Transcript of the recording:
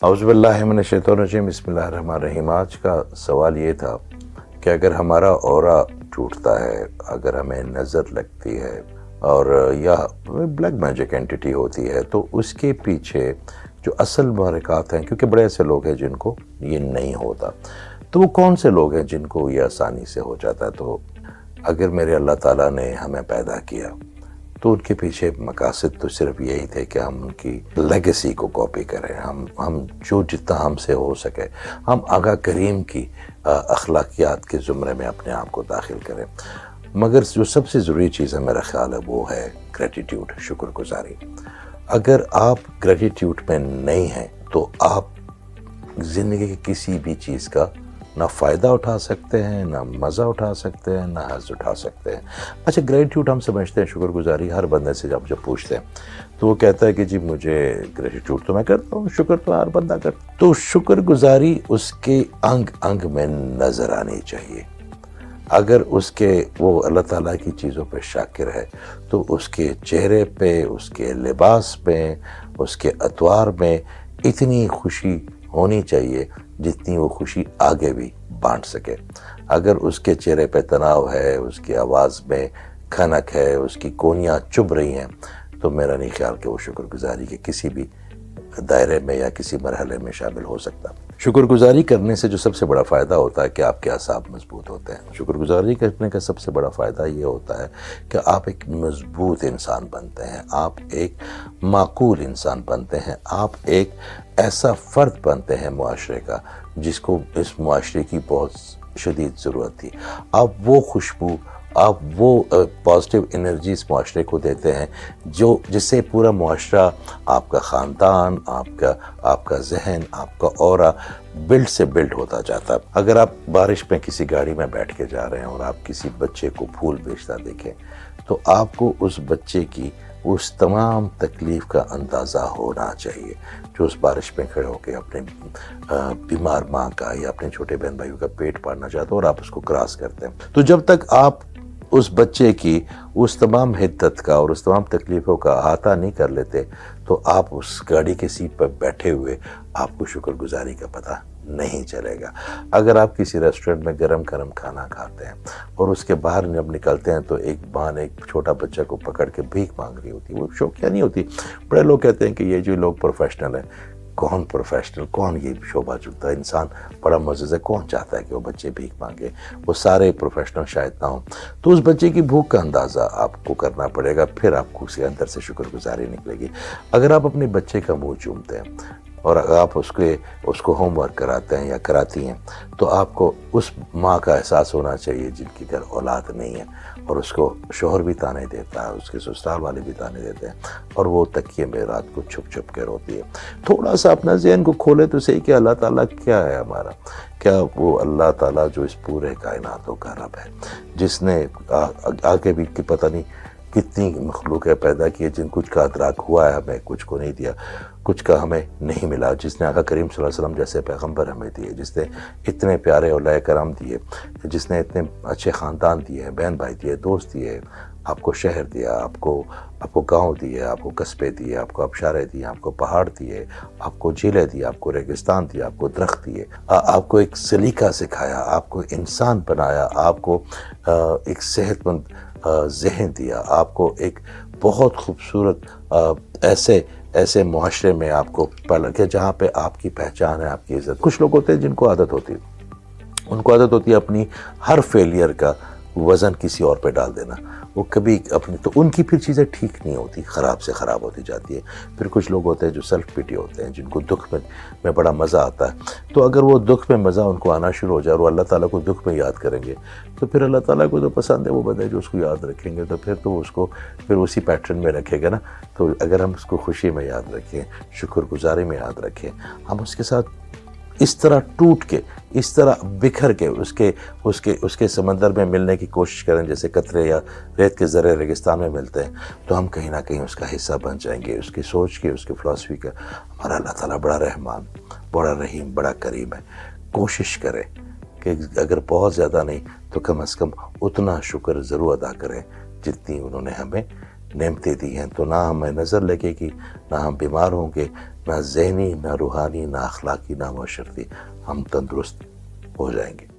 औज़ु बिल्लाहि मिनश शैतानिर रजीम, बिस्मिल्लाहिर रहमानिर रहीम। आज का सवाल ये था कि अगर हमारा ऑरा टूटता है, अगर हमें नज़र लगती है और या ब्लैक मैजिक एंटिटी होती है, तो उसके पीछे जो असल महरक़ात हैं, क्योंकि बड़े ऐसे लोग हैं जिनको ये नहीं होता, तो वो कौन से लोग हैं जिनको ये आसानी से हो जाता है। तो अगर मेरे अल्लाह ताला ने हमें पैदा किया तो उनके पीछे मकासद तो सिर्फ यही थे कि हम उनकी लेगेसी को कॉपी करें, हम जो जितना हमसे हो सके हम आगा करीम की अखलाकियात के ज़ुमरे में अपने आप को दाखिल करें। मगर जो सबसे ज़रूरी चीज़ है मेरा ख़्याल है वो है ग्रेटिट्यूड, शुक्रगुजारी। अगर आप ग्रेटिट्यूड में नहीं हैं तो आप ज़िंदगी की किसी भी चीज़ का ना फ़ायदा उठा सकते हैं, ना मज़ा उठा सकते हैं, ना हज़ उठा सकते हैं। अच्छा, ग्रेटिट्यूड हम समझते हैं, शुक्रगुजारी हर बंदे से जब पूछते हैं तो वो कहता है कि जी मुझे ग्रेटिट्यूड तो मैं करता हूँ, शुक्र तो हर बंदा करता। तो शुक्रगुजारी उसके अंग अंग में नज़र आनी चाहिए। अगर उसके वो अल्लाह ताला की चीज़ों पे शाकिर है तो उसके चेहरे पे, उसके लिबास में, उसके अतवार में इतनी खुशी होनी चाहिए जितनी वो खुशी आगे भी बांट सके। अगर उसके चेहरे पे तनाव है, उसकी आवाज़ में खनक है, उसकी कोनियाँ चुभ रही हैं, तो मेरा नहीं ख्याल कि वो शुक्रगुजारी के किसी भी दायरे में या किसी मरहले में शामिल हो सकता। शुक्रगुजारी करने से जो सबसे बड़ा फ़ायदा होता है कि आपके असाब मजबूत होते हैं। शुक्रगुजारी करने का सबसे बड़ा फ़ायदा ये होता है कि आप एक मजबूत इंसान बनते हैं, आप एक माकूल इंसान बनते हैं, आप एक ऐसा फ़र्द बनते हैं मुआशरे का जिसको इस मुआशरे की बहुत शदीद ज़रूरत थी। आप वो खुशबू, आप वो पॉजिटिव एनर्जी इस मुआशरे को देते हैं जो जिससे पूरा मुआशरा, आपका ख़ानदान, आपका जहन, आपका ऑरा बिल्ड से बिल्ड होता जाता है। अगर आप बारिश में किसी गाड़ी में बैठ के जा रहे हैं और आप किसी बच्चे को फूल बेचता देखें तो आपको उस बच्चे की उस तमाम तकलीफ़ का अंदाज़ा होना चाहिए जो उस बारिश में खड़े होकर अपने बीमार माँ का या अपने छोटे बहन भाइयों का पेट पालना चाहते हैं और आप उसको क्रॉस करते हैं। तो जब तक आप उस बच्चे की उस तमाम हिद्दत का और उस तमाम तकलीफ़ों का अहाता नहीं कर लेते तो आप उस गाड़ी के सीट पर बैठे हुए आपको शुक्रगुजारी का पता नहीं चलेगा। अगर आप किसी रेस्टोरेंट में गरम गरम खाना खाते हैं और उसके बाहर जब निकलते हैं तो एक माँ ने एक छोटा बच्चा को पकड़ के भीख मांग रही होती, वो शौकिया नहीं होती। बड़े लोग कहते हैं कि ये जो लोग प्रोफेशनल हैं, कौन प्रोफेशनल, कौन ये शोभा चुनता है, इंसान बड़ा मज़े है, कौन चाहता है कि वो बच्चे भीख मांगे, वो सारे प्रोफेशनल शायद ना हो। तो उस बच्चे की भूख का अंदाज़ा आपको करना पड़ेगा, फिर आपको उसके अंदर से शुक्रगुजारी निकलेगी। अगर आप अपने बच्चे का मुंह चूमते हैं और अगर आप उसको होमवर्क कराते हैं या कराती हैं तो आपको उस माँ का एहसास होना चाहिए जिनकी घर औलाद नहीं है और उसको शोहर भी ताने देता है, उसके ससुराल वाले भी ताने देते हैं और वो तकिए में रात को छुप छुप के रोती है। थोड़ा सा अपना ज़हन को खोले तो सही कि अल्लाह ताला क्या है हमारा, क्या वो अल्लाह ताला जो इस पूरे कायनातों का रब है, जिसने आगे भी कि पता नहीं कितनी मखलूक है पैदा की है, जिन कुछ का अदराक हुआ है हमें, कुछ को नहीं दिया, कुछ का हमें नहीं मिला, जिसने आका करीम सल्लल्लाहु अलैहि वसल्लम जैसे पैगंबर हमें दिए, जिसने इतने प्यारे औलाए करम दिए, जिसने इतने अच्छे ख़ानदान दिए, बहन भाई दिए, दोस्त दिए, आपको शहर दिया, आपको गांव दिए, आपको कस्बे दिए, आपको आबशारें दिए, आपको पहाड़ दिए, आपको झीलें दी, आपको रेगिस्तान दिया, आपको दरख्त दिए, आपको एक सलीका सिखाया, आपको इंसान बनाया, आपको एक सेहतमंद ज़हन दिया, आपको एक बहुत खूबसूरत ऐसे मुआशरे में आपको पल के जहाँ पे आपकी पहचान है, आपकी इज़्ज़त। कुछ लोग होते हैं जिनको आदत होती है, उनको आदत होती है अपनी हर फेलियर का वज़न किसी और पे डाल देना, वो कभी अपनी, तो उनकी फिर चीज़ें ठीक नहीं होती, ख़राब से ख़राब होती जाती है। फिर कुछ लोग होते हैं जो सेल्फ पिटी होते हैं, जिनको दुख में बड़ा मज़ा आता है, तो अगर वो दुख में मज़ा उनको आना शुरू हो जाए और वो अल्लाह ताला को दुख में याद करेंगे तो फिर अल्लाह ताला को तो पसंद है वो बंदे जो उसको याद रखेंगे, तो फिर तो उसको फिर उसी पैटर्न में रखेगा ना। तो अगर हम उसको खुशी में याद रखें, शुक्रगुजारी में याद रखें, हम उसके साथ इस तरह टूट के, इस तरह बिखर के उसके समंदर में मिलने की कोशिश करें जैसे कतरे या रेत के ज़रे रेगिस्तान में मिलते हैं, तो हम कहीं ना कहीं उसका हिस्सा बन जाएंगे, उसकी सोच के, उसकी फ़िलासफ़ी का। हमारा अल्लाह ताला बड़ा रहमान, बड़ा रहीम, बड़ा करीम है। कोशिश करें कि अगर बहुत ज़्यादा नहीं तो कम से कम उतना शुक्र ज़रूर अदा करें जितनी उन्होंने हमें नेमतें दी हैं। तो ना हमें नज़र लगेगी, ना हम बीमार होंगे, نہ ذہنی، نہ روحانی، نہ اخلاقی، نہ معاشرتی، ہم تندرست ہو جائیں گے۔